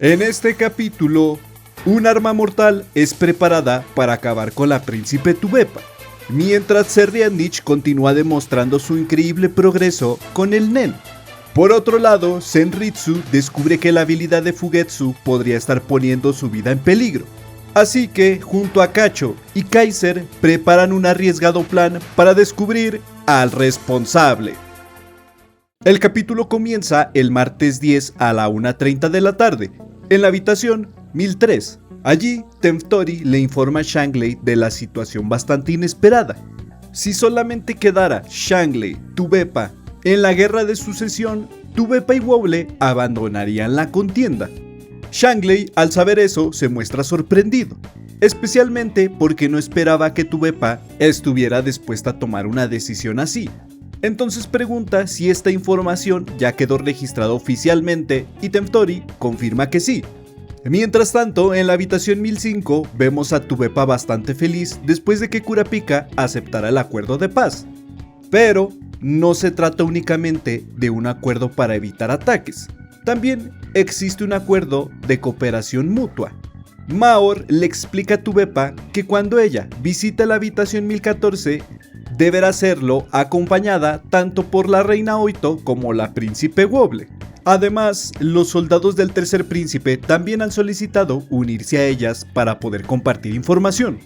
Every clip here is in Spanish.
En este capítulo, un arma mortal es preparada para acabar con la príncipe Tubepa, mientras Zerrianich continúa demostrando su increíble progreso con el Nen. Por otro lado, Senritsu descubre que la habilidad de Fugetsu podría estar poniendo su vida en peligro. Así que, junto a Kacho y Kaiser, preparan un arriesgado plan para descubrir al responsable. El capítulo comienza el martes 10 a la 1:30 de la tarde, en la habitación 1003. Allí, Tenftori le informa a Shangley de la situación bastante inesperada. Si solamente quedara Shangley, Tubepa, en la guerra de sucesión, Tubepa y Wowle abandonarían la contienda. Shangley, al saber eso, se muestra sorprendido, especialmente porque no esperaba que Tubepa estuviera dispuesta a tomar una decisión así. Entonces pregunta si esta información ya quedó registrada oficialmente y Tenftori confirma que sí. Mientras tanto, en la habitación 1005 vemos a Tubepa bastante feliz después de que Kurapika aceptara el acuerdo de paz. Pero no se trata únicamente de un acuerdo para evitar ataques. También existe un acuerdo de cooperación mutua. Maor le explica a Tubepa que cuando ella visita la habitación 1014, deberá hacerlo acompañada tanto por la reina Oito como la príncipe Wowle. Además, los soldados del tercer príncipe también han solicitado unirse a ellas para poder compartir información.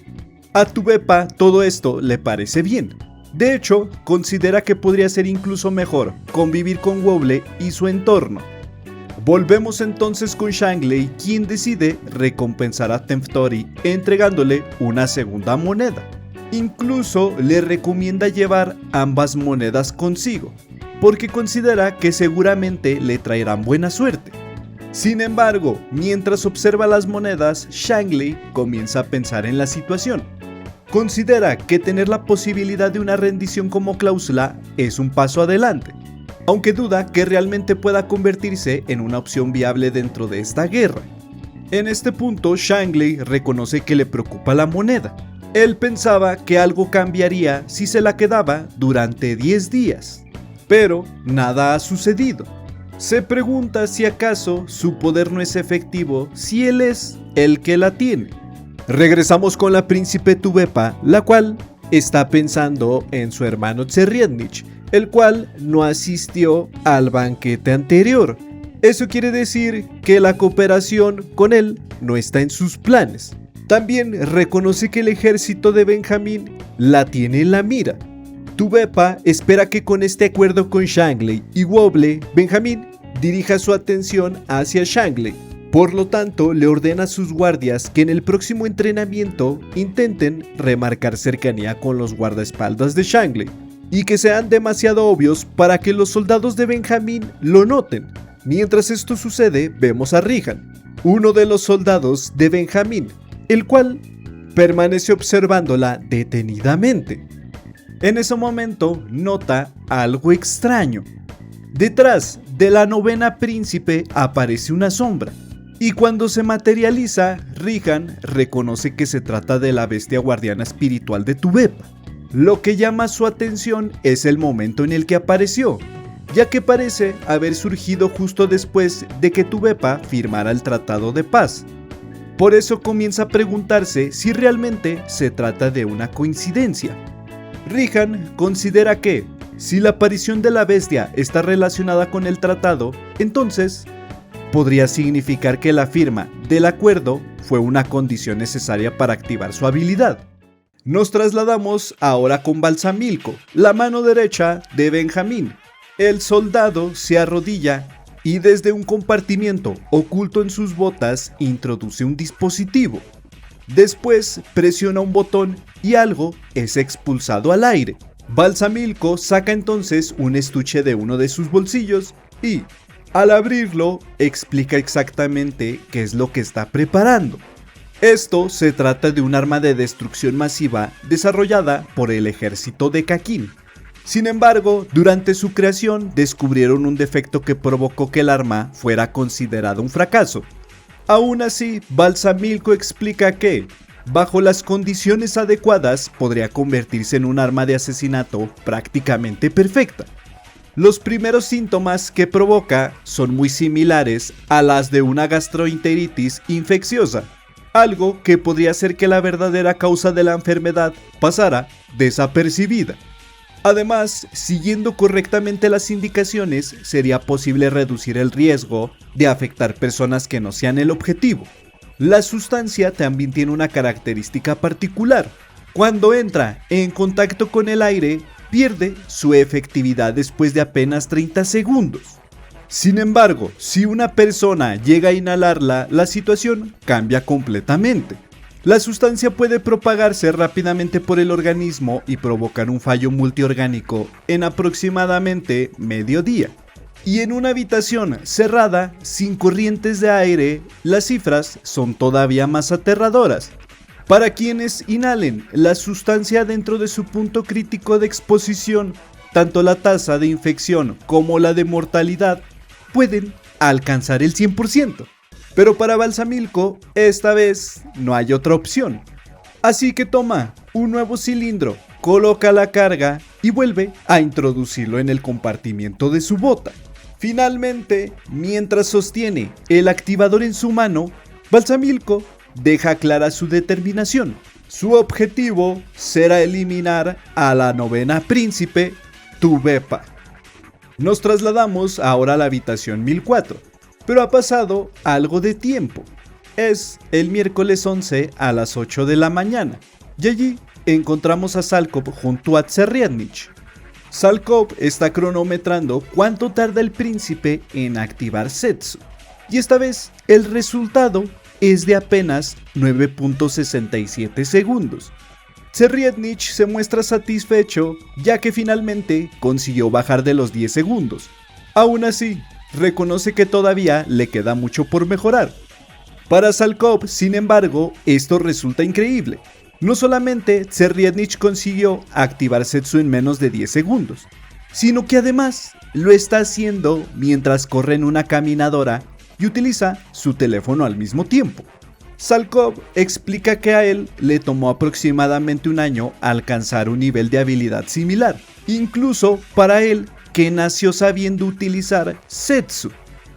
A Tubepa todo esto le parece bien. De hecho, considera que podría ser incluso mejor convivir con Wowle y su entorno. Volvemos entonces con Shangley, quien decide recompensar a Tenftori entregándole una segunda moneda. Incluso le recomienda llevar ambas monedas consigo, porque considera que seguramente le traerán buena suerte. Sin embargo, mientras observa las monedas, Shangley comienza a pensar en la situación. Considera que tener la posibilidad de una rendición como cláusula es un paso adelante, aunque duda que realmente pueda convertirse en una opción viable dentro de esta guerra. En este punto, Shangley reconoce que le preocupa la moneda. Él pensaba que algo cambiaría si se la quedaba durante 10 días, pero nada ha sucedido. Se pregunta si acaso su poder no es efectivo si él es el que la tiene. Regresamos con la príncipe Tubepa, la cual está pensando en su hermano Zerrianich, el cual no asistió al banquete anterior. Eso quiere decir que la cooperación con él no está en sus planes. También reconoce que el ejército de Benjamín la tiene en la mira. Tubepa espera que con este acuerdo con Shangley y Wowle, Benjamín dirija su atención hacia Shangley. Por lo tanto, le ordena a sus guardias que en el próximo entrenamiento intenten remarcar cercanía con los guardaespaldas de Shangley y que sean demasiado obvios para que los soldados de Benjamín lo noten. Mientras esto sucede, vemos a Rihan, uno de los soldados de Benjamín, el cual permanece observándola detenidamente. En ese momento nota algo extraño. Detrás de la novena príncipe aparece una sombra, y cuando se materializa, Rihan reconoce que se trata de la bestia guardiana espiritual de Tubepa. Lo que llama su atención es el momento en el que apareció, ya que parece haber surgido justo después de que Tubepa firmara el tratado de paz. Por eso comienza a preguntarse si realmente se trata de una coincidencia. Rihan considera que, si la aparición de la bestia está relacionada con el tratado, entonces podría significar que la firma del acuerdo fue una condición necesaria para activar su habilidad. Nos trasladamos ahora con Balsamilko, la mano derecha de Benjamín. El soldado se arrodilla y desde un compartimiento oculto en sus botas introduce un dispositivo. Después presiona un botón y algo es expulsado al aire. Balsamilko saca entonces un estuche de uno de sus bolsillos y, al abrirlo, explica exactamente qué es lo que está preparando. Esto se trata de un arma de destrucción masiva desarrollada por el ejército de Kakin. Sin embargo, durante su creación descubrieron un defecto que provocó que el arma fuera considerada un fracaso. Aún así, Balsamilko explica que, bajo las condiciones adecuadas, podría convertirse en un arma de asesinato prácticamente perfecta. Los primeros síntomas que provoca son muy similares a las de una gastroenteritis infecciosa, algo que podría hacer que la verdadera causa de la enfermedad pasara desapercibida. Además, siguiendo correctamente las indicaciones, sería posible reducir el riesgo de afectar personas que no sean el objetivo. La sustancia también tiene una característica particular. Cuando entra en contacto con el aire, pierde su efectividad después de apenas 30 segundos. Sin embargo, si una persona llega a inhalarla, la situación cambia completamente. La sustancia puede propagarse rápidamente por el organismo y provocar un fallo multiorgánico en aproximadamente medio día. Y en una habitación cerrada, sin corrientes de aire, las cifras son todavía más aterradoras. Para quienes inhalen la sustancia dentro de su punto crítico de exposición, tanto la tasa de infección como la de mortalidad pueden alcanzar el 100%. Pero para Balsamilko, esta vez no hay otra opción. Así que toma un nuevo cilindro, coloca la carga y vuelve a introducirlo en el compartimiento de su bota. Finalmente, mientras sostiene el activador en su mano, Balsamilko deja clara su determinación. Su objetivo será eliminar a la novena príncipe, Tubepa. Nos trasladamos ahora a la habitación 1004. Pero ha pasado algo de tiempo. Es el miércoles 11 a las 8 de la mañana. Y allí encontramos a Salkov junto a Zerriadnich. Salkov está cronometrando cuánto tarda el príncipe en activar Setsu. Y esta vez el resultado es de apenas 9.67 segundos. Zerriadnich se muestra satisfecho ya que finalmente consiguió bajar de los 10 segundos. Aún así, reconoce que todavía le queda mucho por mejorar. Para Salkov, sin embargo, esto resulta increíble. No solamente Zerriadnich consiguió activar Setsu en menos de 10 segundos, sino que además lo está haciendo mientras corre en una caminadora y utiliza su teléfono al mismo tiempo. Salkov explica que a él le tomó aproximadamente un año alcanzar un nivel de habilidad similar, incluso para él, que nació sabiendo utilizar Setsu.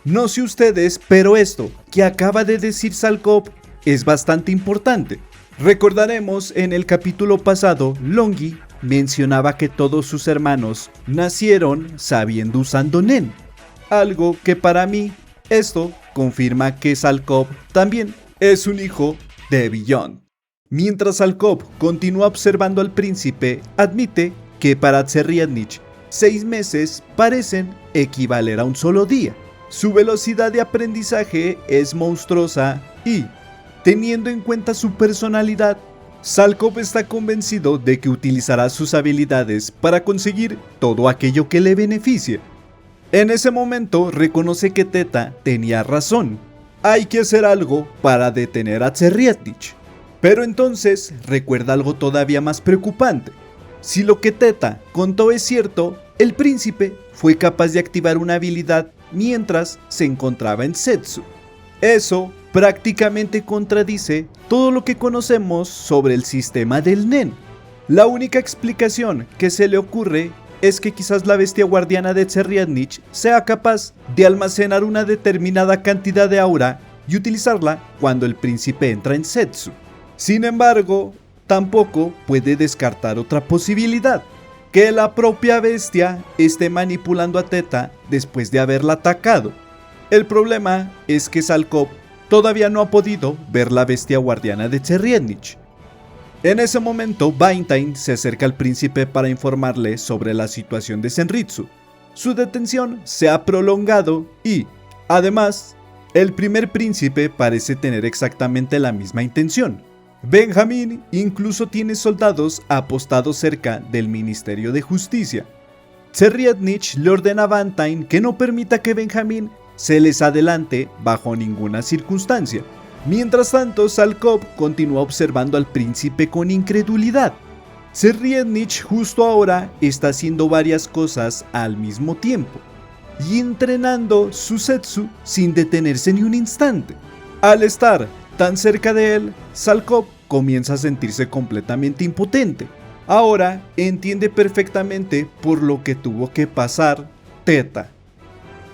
No sé ustedes, pero esto que acaba de decir Salkov es bastante importante. Recordaremos en el capítulo pasado, Longi mencionaba que todos sus hermanos nacieron sabiendo usando Nen. Algo que para mí, esto confirma que Salkov también es un hijo de Beyond. Mientras Salkov continúa observando al príncipe, admite que para Zerriadnich 6 meses parecen equivaler a un solo día. Su velocidad de aprendizaje es monstruosa y, teniendo en cuenta su personalidad, Salkov está convencido de que utilizará sus habilidades para conseguir todo aquello que le beneficie. En ese momento reconoce que Teta tenía razón. Hay que hacer algo para detener a Zerriadnich. Pero entonces recuerda algo todavía más preocupante. Si lo que Teta contó es cierto, el príncipe fue capaz de activar una habilidad mientras se encontraba en Setsu. Eso prácticamente contradice todo lo que conocemos sobre el sistema del Nen. La única explicación que se le ocurre es que quizás la bestia guardiana de Zerriadnich sea capaz de almacenar una determinada cantidad de aura y utilizarla cuando el príncipe entra en Setsu. Sin embargo, tampoco puede descartar otra posibilidad, que la propia bestia esté manipulando a Teta después de haberla atacado. El problema es que Salkov todavía no ha podido ver la bestia guardiana de Zerriadnich. En ese momento, Valentine se acerca al príncipe para informarle sobre la situación de Senritsu. Su detención se ha prolongado y, además, el primer príncipe parece tener exactamente la misma intención. Benjamin incluso tiene soldados apostados cerca del Ministerio de Justicia. Zerriadnich le ordena a Valentine que no permita que Benjamin se les adelante bajo ninguna circunstancia. Mientras tanto, Salkov continúa observando al príncipe con incredulidad. Zerriadnich justo ahora está haciendo varias cosas al mismo tiempo y entrenando su Setsu sin detenerse ni un instante. Al estar tan cerca de él, Salkov comienza a sentirse completamente impotente. Ahora entiende perfectamente por lo que tuvo que pasar Teta.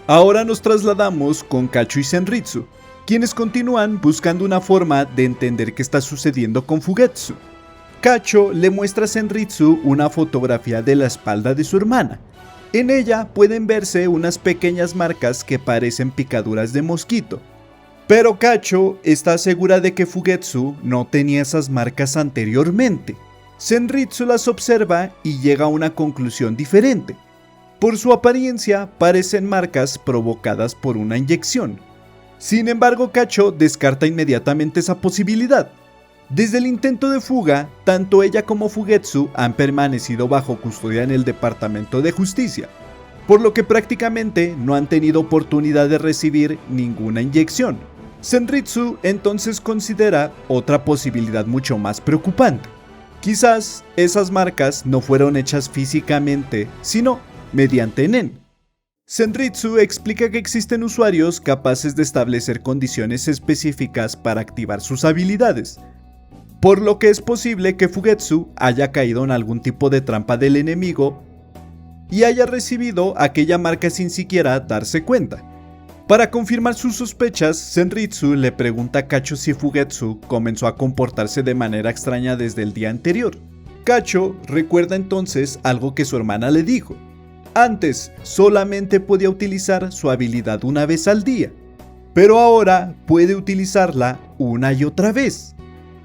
Ahora nos trasladamos con Kacho y Senritsu, quienes continúan buscando una forma de entender qué está sucediendo con Fugetsu. Kacho le muestra a Senritsu una fotografía de la espalda de su hermana. En ella pueden verse unas pequeñas marcas que parecen picaduras de mosquito. Pero Kacho está segura de que Fugetsu no tenía esas marcas anteriormente. Senritsu las observa y llega a una conclusión diferente. Por su apariencia parecen marcas provocadas por una inyección. Sin embargo, Kacho descarta inmediatamente esa posibilidad. Desde el intento de fuga, tanto ella como Fugetsu han permanecido bajo custodia en el Departamento de Justicia, por lo que prácticamente no han tenido oportunidad de recibir ninguna inyección. Senritsu entonces considera otra posibilidad mucho más preocupante. Quizás esas marcas no fueron hechas físicamente, sino mediante Nen. Senritsu explica que existen usuarios capaces de establecer condiciones específicas para activar sus habilidades, por lo que es posible que Fugetsu haya caído en algún tipo de trampa del enemigo y haya recibido aquella marca sin siquiera darse cuenta. Para confirmar sus sospechas, Senritsu le pregunta a Kacho si Fugetsu comenzó a comportarse de manera extraña desde el día anterior. Kacho recuerda entonces algo que su hermana le dijo. Antes solamente podía utilizar su habilidad una vez al día, pero ahora puede utilizarla una y otra vez.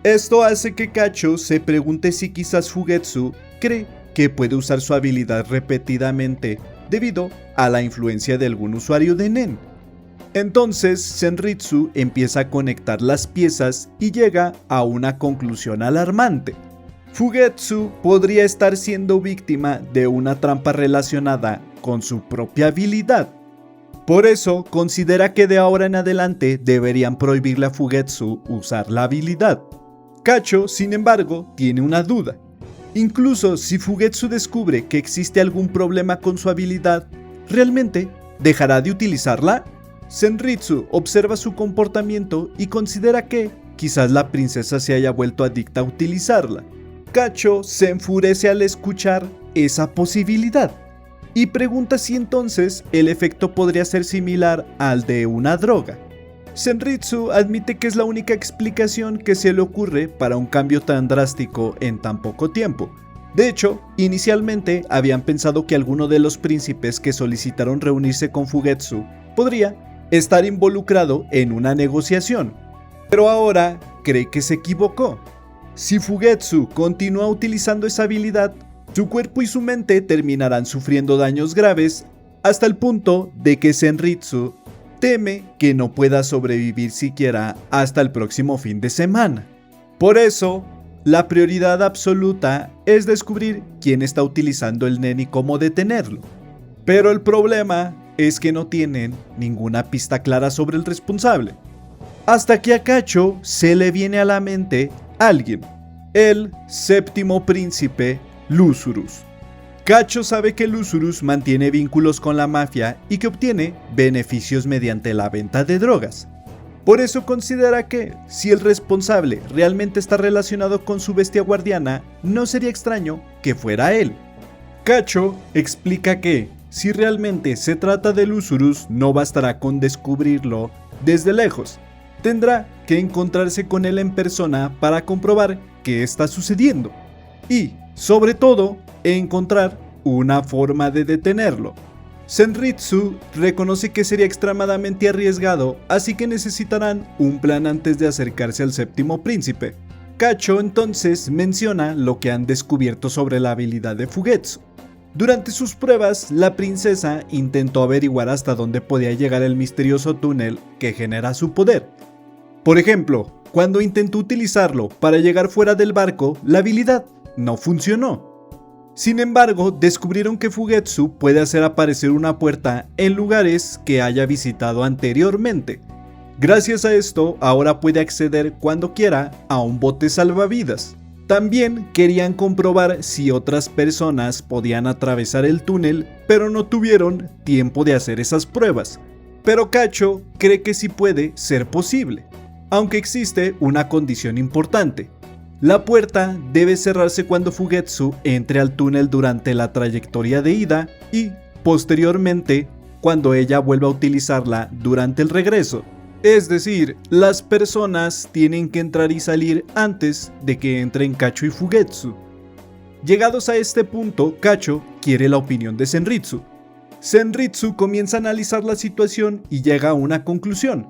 Esto hace que Kacho se pregunte si quizás Fugetsu cree que puede usar su habilidad repetidamente debido a la influencia de algún usuario de Nen. Entonces Senritsu empieza a conectar las piezas y llega a una conclusión alarmante. Fugetsu podría estar siendo víctima de una trampa relacionada con su propia habilidad. Por eso considera que de ahora en adelante deberían prohibirle a Fugetsu usar la habilidad. Kacho, sin embargo, tiene una duda. Incluso si Fugetsu descubre que existe algún problema con su habilidad, ¿realmente dejará de utilizarla? Senritsu observa su comportamiento y considera que quizás la princesa se haya vuelto adicta a utilizarla. Kacho se enfurece al escuchar esa posibilidad y pregunta si entonces el efecto podría ser similar al de una droga. Senritsu admite que es la única explicación que se le ocurre para un cambio tan drástico en tan poco tiempo. De hecho, inicialmente habían pensado que alguno de los príncipes que solicitaron reunirse con Fugetsu podría estar involucrado en una negociación, pero ahora cree que se equivocó. Si Fugetsu continúa utilizando esa habilidad, su cuerpo y su mente terminarán sufriendo daños graves hasta el punto de que Senritsu teme que no pueda sobrevivir siquiera hasta el próximo fin de semana. Por eso, la prioridad absoluta es descubrir quién está utilizando el Nen y cómo detenerlo. Pero el problema es que no tienen ninguna pista clara sobre el responsable. Hasta que a Kacho se le viene a la mente alguien, el séptimo príncipe Lusurus. Kacho sabe que Lusurus mantiene vínculos con la mafia y que obtiene beneficios mediante la venta de drogas. Por eso considera que, si el responsable realmente está relacionado con su bestia guardiana, no sería extraño que fuera él. Kacho explica que, si realmente se trata de Lusurus, no bastará con descubrirlo desde lejos. Tendrá que encontrarse con él en persona para comprobar qué está sucediendo. Y, sobre todo, encontrar una forma de detenerlo. Senritsu reconoce que sería extremadamente arriesgado, así que necesitarán un plan antes de acercarse al séptimo príncipe. Kacho entonces menciona lo que han descubierto sobre la habilidad de Fugetsu. Durante sus pruebas, la princesa intentó averiguar hasta dónde podía llegar el misterioso túnel que genera su poder. Por ejemplo, cuando intentó utilizarlo para llegar fuera del barco, la habilidad no funcionó. Sin embargo, descubrieron que Fugetsu puede hacer aparecer una puerta en lugares que haya visitado anteriormente. Gracias a esto, ahora puede acceder cuando quiera a un bote salvavidas. También querían comprobar si otras personas podían atravesar el túnel, pero no tuvieron tiempo de hacer esas pruebas. Pero Kacho cree que sí puede ser posible, aunque existe una condición importante. La puerta debe cerrarse cuando Fugetsu entre al túnel durante la trayectoria de ida y, posteriormente cuando ella vuelva a utilizarla durante el regreso. Es decir, las personas tienen que entrar y salir antes de que entren Kacho y Fugetsu. Llegados a este punto, Kacho quiere la opinión de Senritsu. Senritsu comienza a analizar la situación y llega a una conclusión.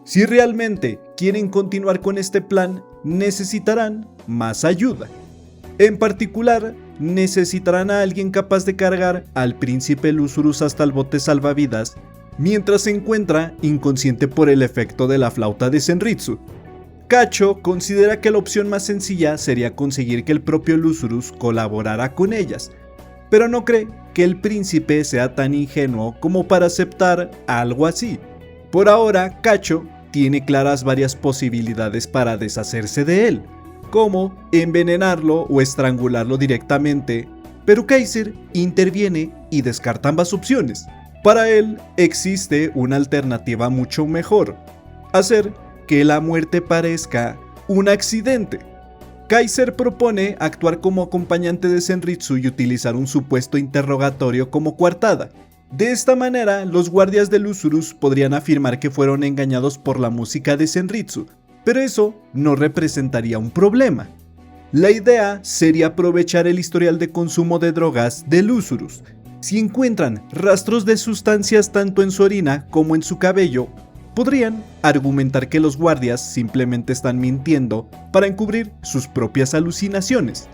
Si realmente quieren continuar con este plan, necesitarán más ayuda. En particular, necesitarán a alguien capaz de cargar al príncipe Lúzurus hasta el bote salvavidas, mientras se encuentra inconsciente por el efecto de la flauta de Senritsu. Kacho considera que la opción más sencilla sería conseguir que el propio Lúzurus colaborara con ellas, pero no cree que el príncipe sea tan ingenuo como para aceptar algo así. Por ahora, Kacho tiene claras varias posibilidades para deshacerse de él, como envenenarlo o estrangularlo directamente, pero Kaiser interviene y descarta ambas opciones. Para él existe una alternativa mucho mejor: hacer que la muerte parezca un accidente. Kaiser propone actuar como acompañante de Senritsu y utilizar un supuesto interrogatorio como coartada. De esta manera, los guardias de Lúzurus podrían afirmar que fueron engañados por la música de Senritsu, pero eso no representaría un problema. La idea sería aprovechar el historial de consumo de drogas de Lúzurus. Si encuentran rastros de sustancias tanto en su orina como en su cabello, podrían argumentar que los guardias simplemente están mintiendo para encubrir sus propias alucinaciones.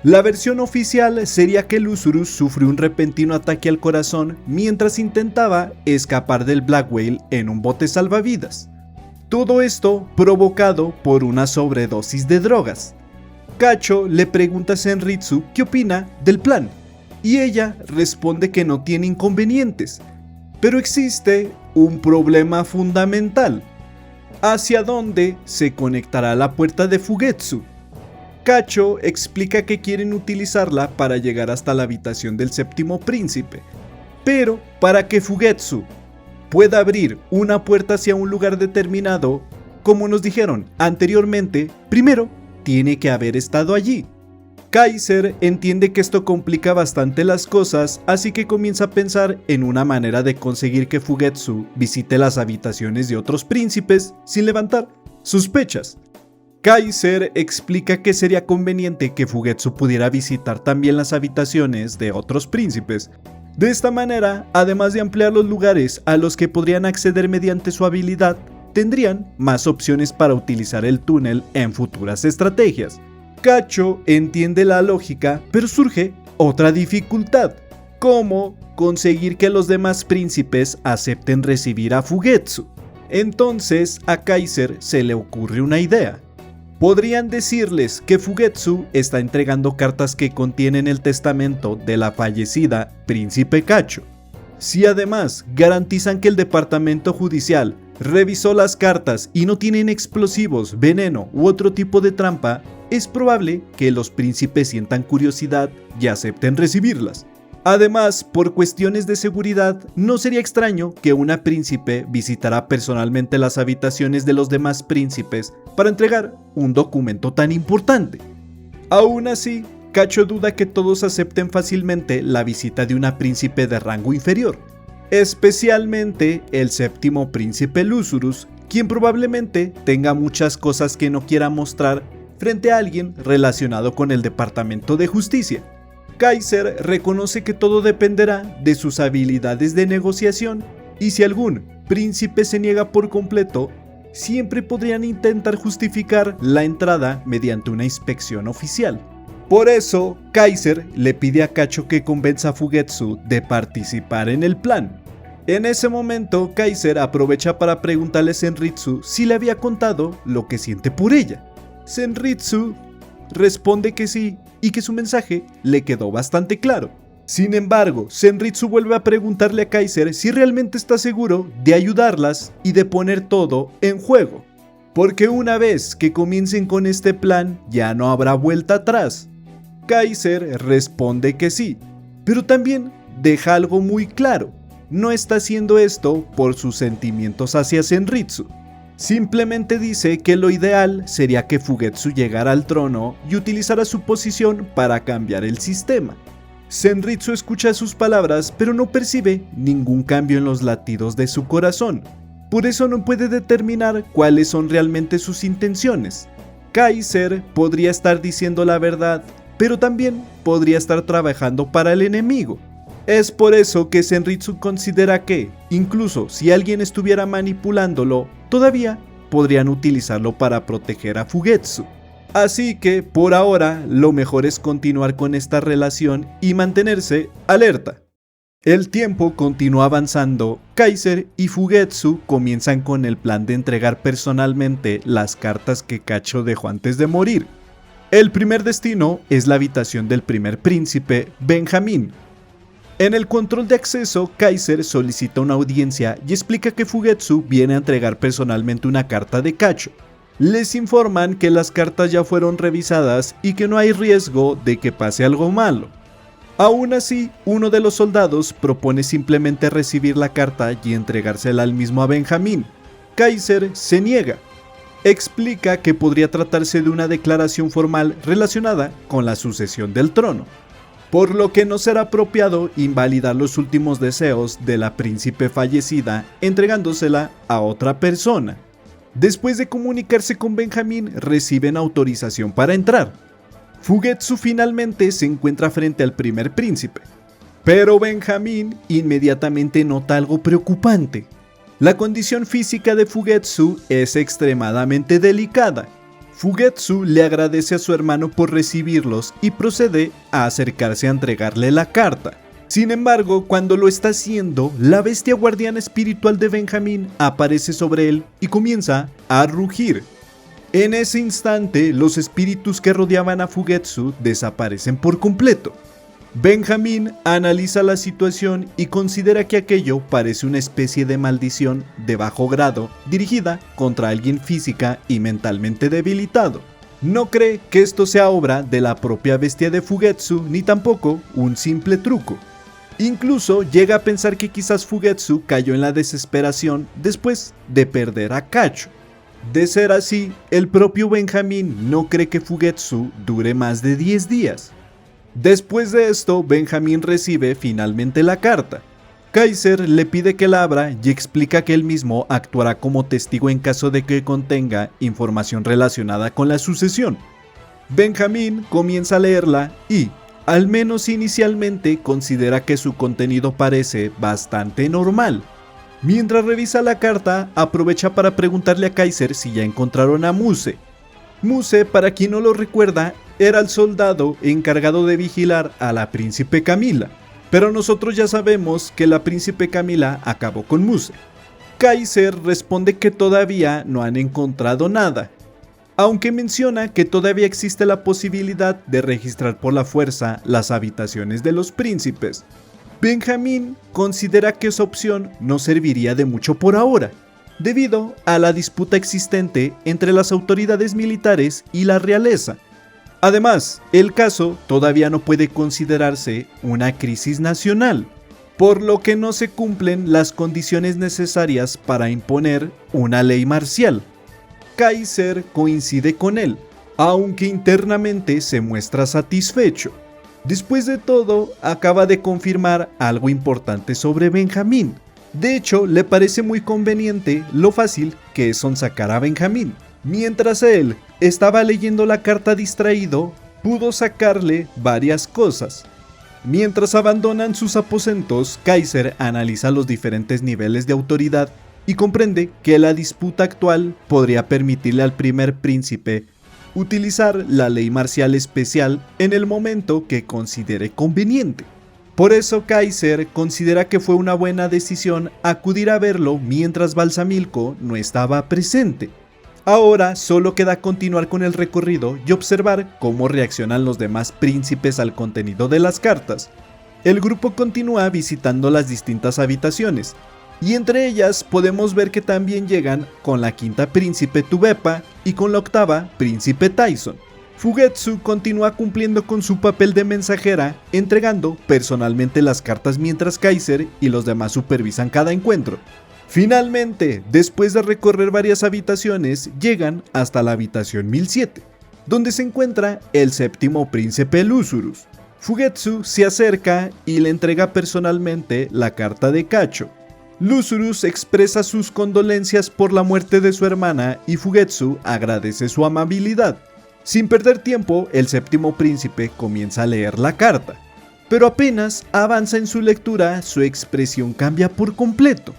La versión oficial sería que Lúzurus sufrió un repentino ataque al corazón mientras intentaba escapar del Black Whale en un bote salvavidas. Todo esto provocado por una sobredosis de drogas. Kacho le pregunta a Senritsu qué opina del plan, y ella responde que no tiene inconvenientes, pero existe un problema fundamental: ¿hacia dónde se conectará la puerta de Fugetsu? Kacho explica que quieren utilizarla para llegar hasta la habitación del séptimo príncipe, pero para que Fugetsu pueda abrir una puerta hacia un lugar determinado, como nos dijeron anteriormente, primero tiene que haber estado allí. Kaiser entiende que esto complica bastante las cosas, así que comienza a pensar en una manera de conseguir que Fugetsu visite las habitaciones de otros príncipes sin levantar sospechas. Kaiser explica que sería conveniente que Fugetsu pudiera visitar también las habitaciones de otros príncipes. De esta manera, además de ampliar los lugares a los que podrían acceder mediante su habilidad, tendrían más opciones para utilizar el túnel en futuras estrategias. Kacho entiende la lógica, pero surge otra dificultad: ¿cómo conseguir que los demás príncipes acepten recibir a Fugetsu? Entonces a Kaiser se le ocurre una idea. Podrían decirles que Fugetsu está entregando cartas que contienen el testamento de la fallecida Príncipe Kacho. Si además garantizan que el departamento judicial revisó las cartas y no tienen explosivos, veneno u otro tipo de trampa, es probable que los príncipes sientan curiosidad y acepten recibirlas. Además, por cuestiones de seguridad, no sería extraño que una príncipe visitara personalmente las habitaciones de los demás príncipes para entregar un documento tan importante. Aún así, Kacho duda que todos acepten fácilmente la visita de una príncipe de rango inferior, especialmente el séptimo príncipe Lúzurus, quien probablemente tenga muchas cosas que no quiera mostrar frente a alguien relacionado con el Departamento de Justicia. Kaiser reconoce que todo dependerá de sus habilidades de negociación, y si algún príncipe se niega por completo, siempre podrían intentar justificar la entrada mediante una inspección oficial. Por eso, Kaiser le pide a Kacho que convenza a Fugetsu de participar en el plan. En ese momento, Kaiser aprovecha para preguntarle a Senritsu si le había contado lo que siente por ella. Senritsu responde que sí y que su mensaje le quedó bastante claro. Sin embargo, Senritsu vuelve a preguntarle a Kaiser si realmente está seguro de ayudarlas y de poner todo en juego, porque una vez que comiencen con este plan ya no habrá vuelta atrás. Kaiser responde que sí, pero también deja algo muy claro: no está haciendo esto por sus sentimientos hacia Senritsu. Simplemente dice que lo ideal sería que Fugetsu llegara al trono y utilizara su posición para cambiar el sistema. Senritsu escucha sus palabras, pero no percibe ningún cambio en los latidos de su corazón. Por eso no puede determinar cuáles son realmente sus intenciones. Kaiser podría estar diciendo la verdad, pero también podría estar trabajando para el enemigo. Es por eso que Senritsu considera que, incluso si alguien estuviera manipulándolo, todavía podrían utilizarlo para proteger a Fugetsu. Así que, por ahora, lo mejor es continuar con esta relación y mantenerse alerta. El tiempo continúa avanzando. Kaiser y Fugetsu comienzan con el plan de entregar personalmente las cartas que Kacho dejó antes de morir. El primer destino es la habitación del primer príncipe, Benjamín. En el control de acceso, Kaiser solicita una audiencia y explica que Fugetsu viene a entregar personalmente una carta de Kacho. Les informan que las cartas ya fueron revisadas y que no hay riesgo de que pase algo malo. Aún así, uno de los soldados propone simplemente recibir la carta y entregársela al mismo a Benjamín. Kaiser se niega. Explica que podría tratarse de una declaración formal relacionada con la sucesión del trono, por lo que no será apropiado invalidar los últimos deseos de la príncipe fallecida entregándosela a otra persona. Después de comunicarse con Benjamín, reciben autorización para entrar. Fugetsu finalmente se encuentra frente al primer príncipe, pero Benjamín inmediatamente nota algo preocupante. La condición física de Fugetsu es extremadamente delicada. Fugetsu le agradece a su hermano por recibirlos y procede a acercarse a entregarle la carta. Sin embargo, cuando lo está haciendo, la bestia guardiana espiritual de Benjamín aparece sobre él y comienza a rugir. En ese instante, los espíritus que rodeaban a Fugetsu desaparecen por completo. Benjamín analiza la situación y considera que aquello parece una especie de maldición de bajo grado dirigida contra alguien física y mentalmente debilitado. No cree que esto sea obra de la propia bestia de Fugetsu ni tampoco un simple truco. Incluso llega a pensar que quizás Fugetsu cayó en la desesperación después de perder a Kacho. De ser así, el propio Benjamín no cree que Fugetsu dure más de 10 días. Después de esto, Benjamín recibe finalmente la carta. Kaiser le pide que la abra y explica que él mismo actuará como testigo en caso de que contenga información relacionada con la sucesión. Benjamín comienza a leerla y, al menos inicialmente, considera que su contenido parece bastante normal. Mientras revisa la carta, aprovecha para preguntarle a Kaiser si ya encontraron a Muse. Muse, para quien no lo recuerda, era el soldado encargado de vigilar a la príncipe Camila, pero nosotros ya sabemos que la príncipe Camila acabó con Muse. Kaiser responde que todavía no han encontrado nada, aunque menciona que todavía existe la posibilidad de registrar por la fuerza las habitaciones de los príncipes. Benjamín considera que esa opción no serviría de mucho por ahora, debido a la disputa existente entre las autoridades militares y la realeza. Además, el caso todavía no puede considerarse una crisis nacional, por lo que no se cumplen las condiciones necesarias para imponer una ley marcial. Kaiser coincide con él, aunque internamente se muestra satisfecho. Después de todo, acaba de confirmar algo importante sobre Benjamín. De hecho, le parece muy conveniente lo fácil que es sonsacar a Benjamín. Mientras él estaba leyendo la carta distraído, pudo sacarle varias cosas. Mientras abandonan sus aposentos, Kaiser analiza los diferentes niveles de autoridad y comprende que la disputa actual podría permitirle al primer príncipe utilizar la ley marcial especial en el momento que considere conveniente. Por eso Kaiser considera que fue una buena decisión acudir a verlo mientras Balsamilko no estaba presente. Ahora solo queda continuar con el recorrido y observar cómo reaccionan los demás príncipes al contenido de las cartas. El grupo continúa visitando las distintas habitaciones, y entre ellas podemos ver que también llegan con la quinta príncipe Tubepa y con la octava príncipe Tyson. Fugetsu continúa cumpliendo con su papel de mensajera, entregando personalmente las cartas mientras Kaiser y los demás supervisan cada encuentro. Finalmente, después de recorrer varias habitaciones, llegan hasta la habitación 1007, donde se encuentra el séptimo príncipe Lusurus. Fugetsu se acerca y le entrega personalmente la carta de Kacho. Lusurus expresa sus condolencias por la muerte de su hermana y Fugetsu agradece su amabilidad. Sin perder tiempo, el séptimo príncipe comienza a leer la carta. Pero apenas avanza en su lectura, su expresión cambia por completo.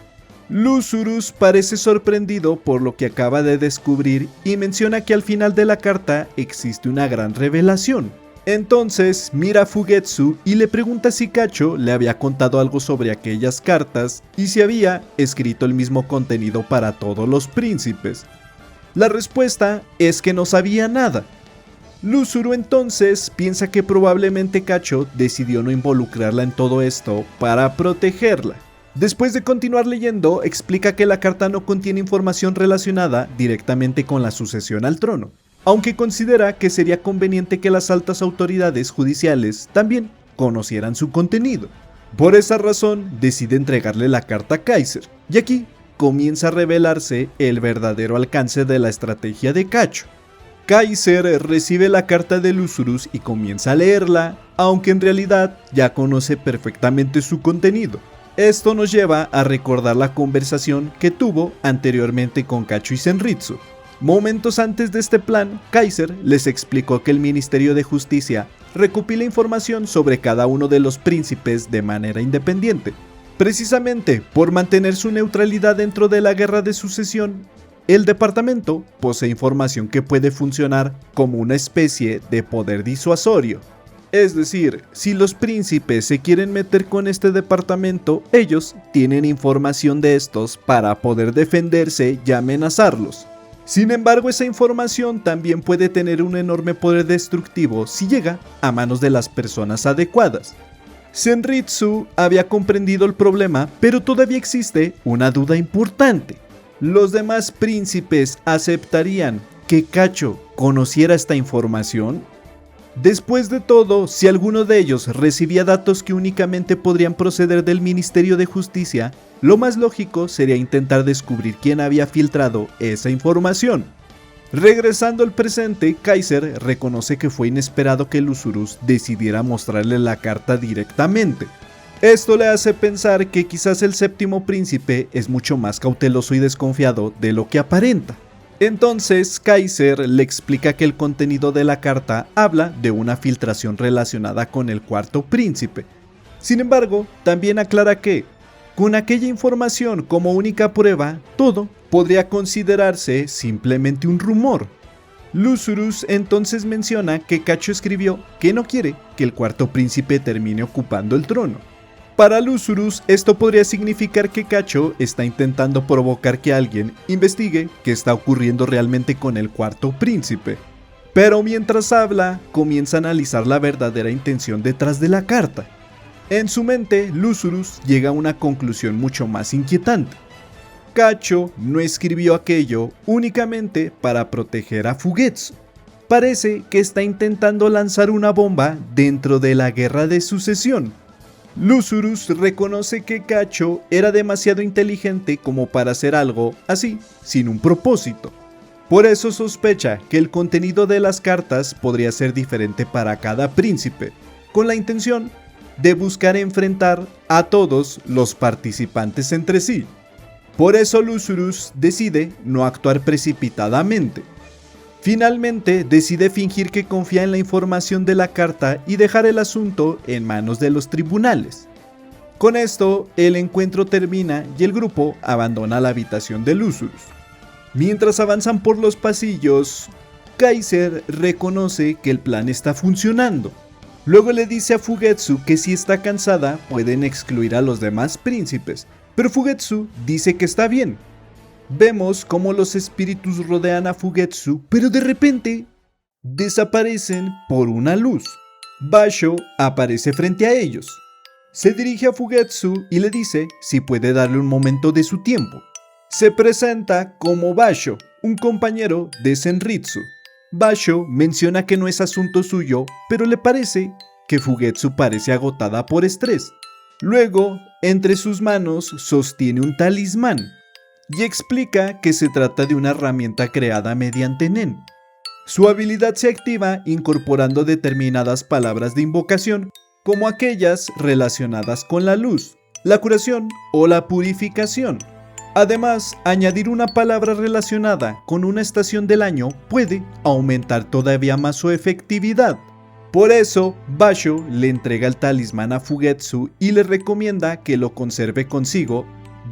Lusurus parece sorprendido por lo que acaba de descubrir y menciona que al final de la carta existe una gran revelación. Entonces mira a Fugetsu y le pregunta si Kacho le había contado algo sobre aquellas cartas y si había escrito el mismo contenido para todos los príncipes. La respuesta es que no sabía nada. Lusuru entonces piensa que probablemente Kacho decidió no involucrarla en todo esto para protegerla. Después de continuar leyendo, explica que la carta no contiene información relacionada directamente con la sucesión al trono, aunque considera que sería conveniente que las altas autoridades judiciales también conocieran su contenido. Por esa razón, decide entregarle la carta a Kaiser, y aquí comienza a revelarse el verdadero alcance de la estrategia de Kacho. Kaiser recibe la carta de Lusurus y comienza a leerla, aunque en realidad ya conoce perfectamente su contenido. Esto nos lleva a recordar la conversación que tuvo anteriormente con Kacho y Senritsu. Momentos antes de este plan, Kaiser les explicó que el Ministerio de Justicia recopila información sobre cada uno de los príncipes de manera independiente. Precisamente por mantener su neutralidad dentro de la guerra de sucesión, el departamento posee información que puede funcionar como una especie de poder disuasorio. Es decir, si los príncipes se quieren meter con este departamento, ellos tienen información de estos para poder defenderse y amenazarlos. Sin embargo, esa información también puede tener un enorme poder destructivo si llega a manos de las personas adecuadas. Senritsu había comprendido el problema, pero todavía existe una duda importante. ¿Los demás príncipes aceptarían que Kacho conociera esta información? Después de todo, si alguno de ellos recibía datos que únicamente podrían proceder del Ministerio de Justicia, lo más lógico sería intentar descubrir quién había filtrado esa información. Regresando al presente, Kaiser reconoce que fue inesperado que Lusurus decidiera mostrarle la carta directamente. Esto le hace pensar que quizás el séptimo príncipe es mucho más cauteloso y desconfiado de lo que aparenta. Entonces Kaiser le explica que el contenido de la carta habla de una filtración relacionada con el cuarto príncipe. Sin embargo, también aclara que, con aquella información como única prueba, todo podría considerarse simplemente un rumor. Lusurus entonces menciona que Kacho escribió que no quiere que el cuarto príncipe termine ocupando el trono. Para Lusurus, esto podría significar que Kacho está intentando provocar que alguien investigue qué está ocurriendo realmente con el cuarto príncipe. Pero mientras habla, comienza a analizar la verdadera intención detrás de la carta. En su mente, Lusurus llega a una conclusión mucho más inquietante. Kacho no escribió aquello únicamente para proteger a Fugetsu. Parece que está intentando lanzar una bomba dentro de la guerra de sucesión. Lusurus reconoce que Kacho era demasiado inteligente como para hacer algo así, sin un propósito. Por eso sospecha que el contenido de las cartas podría ser diferente para cada príncipe, con la intención de buscar enfrentar a todos los participantes entre sí. Por eso Lusurus decide no actuar precipitadamente. Finalmente, decide fingir que confía en la información de la carta y dejar el asunto en manos de los tribunales. Con esto, el encuentro termina y el grupo abandona la habitación de Lusurus. Mientras avanzan por los pasillos, Kaiser reconoce que el plan está funcionando. Luego le dice a Fugetsu que si está cansada pueden excluir a los demás príncipes, pero Fugetsu dice que está bien. Vemos cómo los espíritus rodean a Fugetsu, pero de repente desaparecen por una luz. Basho aparece frente a ellos. Se dirige a Fugetsu y le dice si puede darle un momento de su tiempo. Se presenta como Basho, un compañero de Senritsu. Basho menciona que no es asunto suyo, pero le parece que Fugetsu parece agotada por estrés. Luego, entre sus manos sostiene un talismán y explica que se trata de una herramienta creada mediante Nen. Su habilidad se activa incorporando determinadas palabras de invocación, como aquellas relacionadas con la luz, la curación o la purificación. Además, añadir una palabra relacionada con una estación del año puede aumentar todavía más su efectividad. Por eso, Basho le entrega el talismán a Fugetsu y le recomienda que lo conserve consigo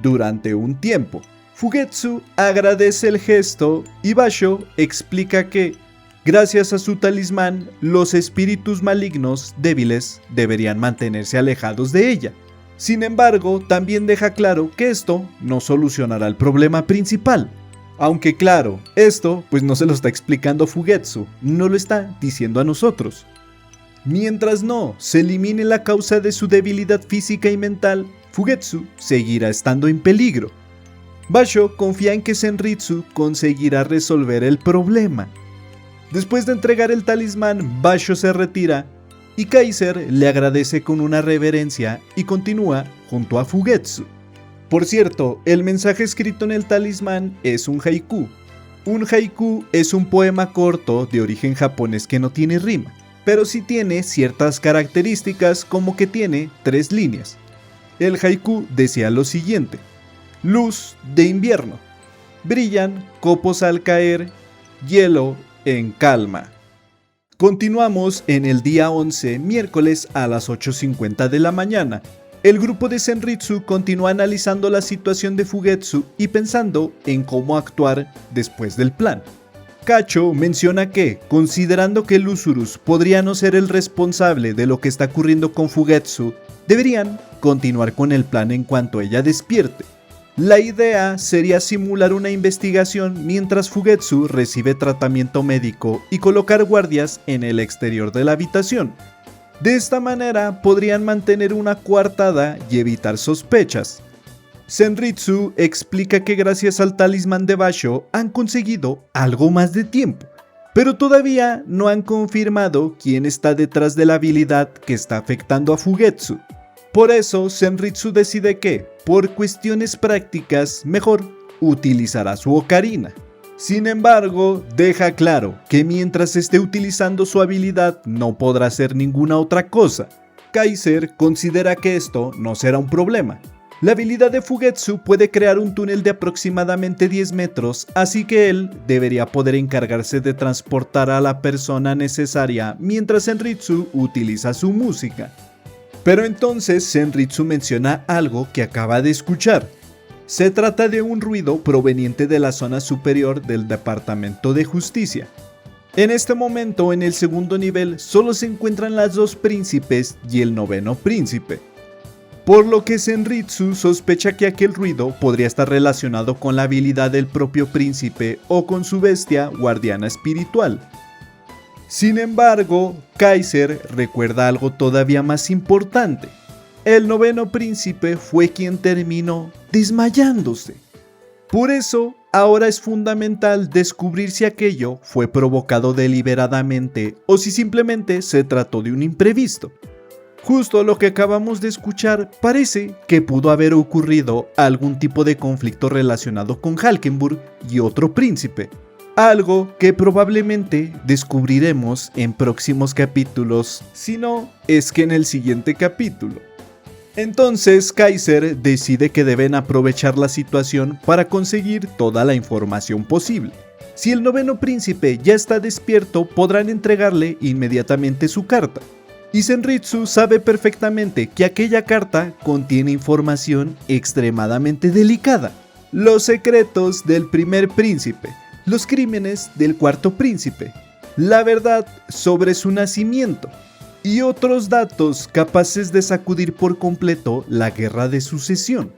durante un tiempo. Fugetsu agradece el gesto y Basho explica que, gracias a su talismán, los espíritus malignos débiles deberían mantenerse alejados de ella. Sin embargo, también deja claro que esto no solucionará el problema principal. Aunque claro, esto pues no se lo está explicando Fugetsu, no lo está diciendo a nosotros. Mientras no se elimine la causa de su debilidad física y mental, Fugetsu seguirá estando en peligro. Basho confía en que Senritsu conseguirá resolver el problema. Después de entregar el talismán, Basho se retira y Kaiser le agradece con una reverencia y continúa junto a Fugetsu. Por cierto, el mensaje escrito en el talismán es un haiku. Un haiku es un poema corto de origen japonés que no tiene rima, pero sí tiene ciertas características como que tiene 3 líneas. El haiku decía lo siguiente: luz de invierno, brillan copos al caer, hielo en calma. Continuamos en el día 11, miércoles a las 8:50 de la mañana. El grupo de Senritsu continúa analizando la situación de Fugetsu y pensando en cómo actuar después del plan. Kacho menciona que, considerando que Lusurus podría no ser el responsable de lo que está ocurriendo con Fugetsu, deberían continuar con el plan en cuanto ella despierte. La idea sería simular una investigación mientras Fugetsu recibe tratamiento médico y colocar guardias en el exterior de la habitación. De esta manera podrían mantener una coartada y evitar sospechas. Senritsu explica que gracias al talismán de Basho han conseguido algo más de tiempo, pero todavía no han confirmado quién está detrás de la habilidad que está afectando a Fugetsu. Por eso, Senritsu decide que, por cuestiones prácticas, mejor utilizará su ocarina. Sin embargo, deja claro que mientras esté utilizando su habilidad no podrá hacer ninguna otra cosa. Kaiser considera que esto no será un problema. La habilidad de Fugetsu puede crear un túnel de aproximadamente 10 metros, así que él debería poder encargarse de transportar a la persona necesaria mientras Senritsu utiliza su música. Pero entonces Senritsu menciona algo que acaba de escuchar. Se trata de un ruido proveniente de la zona superior del Departamento de Justicia. En este momento, en el segundo nivel, solo se encuentran las 2 príncipes y el 9º príncipe. Por lo que Senritsu sospecha que aquel ruido podría estar relacionado con la habilidad del propio príncipe o con su bestia guardiana espiritual. Sin embargo, Kaiser recuerda algo todavía más importante. El 9º príncipe fue quien terminó desmayándose. Por eso, ahora es fundamental descubrir si aquello fue provocado deliberadamente o si simplemente se trató de un imprevisto. Justo lo que acabamos de escuchar parece que pudo haber ocurrido algún tipo de conflicto relacionado con Valkenburg y otro príncipe. Algo que probablemente descubriremos en próximos capítulos, si no es que en el siguiente capítulo. Entonces Kaiser decide que deben aprovechar la situación para conseguir toda la información posible. Si el 9º príncipe ya está despierto, podrán entregarle inmediatamente su carta. Y Senritsu sabe perfectamente que aquella carta contiene información extremadamente delicada. Los secretos del primer príncipe, los crímenes del 4º príncipe, la verdad sobre su nacimiento y otros datos capaces de sacudir por completo la guerra de sucesión.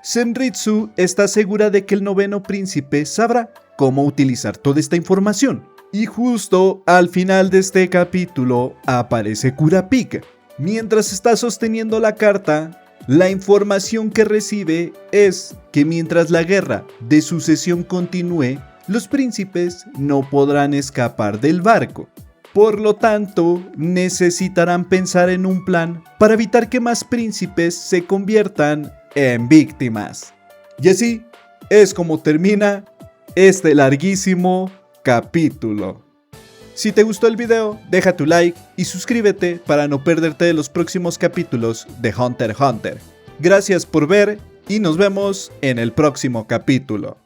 Senritsu está segura de que el 9º príncipe sabrá cómo utilizar toda esta información. Y justo al final de este capítulo aparece Kurapika. Mientras está sosteniendo la carta, la información que recibe es que mientras la guerra de sucesión continúe, los príncipes no podrán escapar del barco. Por lo tanto, necesitarán pensar en un plan para evitar que más príncipes se conviertan en víctimas. Y así es como termina este larguísimo capítulo. Si te gustó el video, deja tu like y suscríbete para no perderte de los próximos capítulos de Hunter x Hunter. Gracias por ver y nos vemos en el próximo capítulo.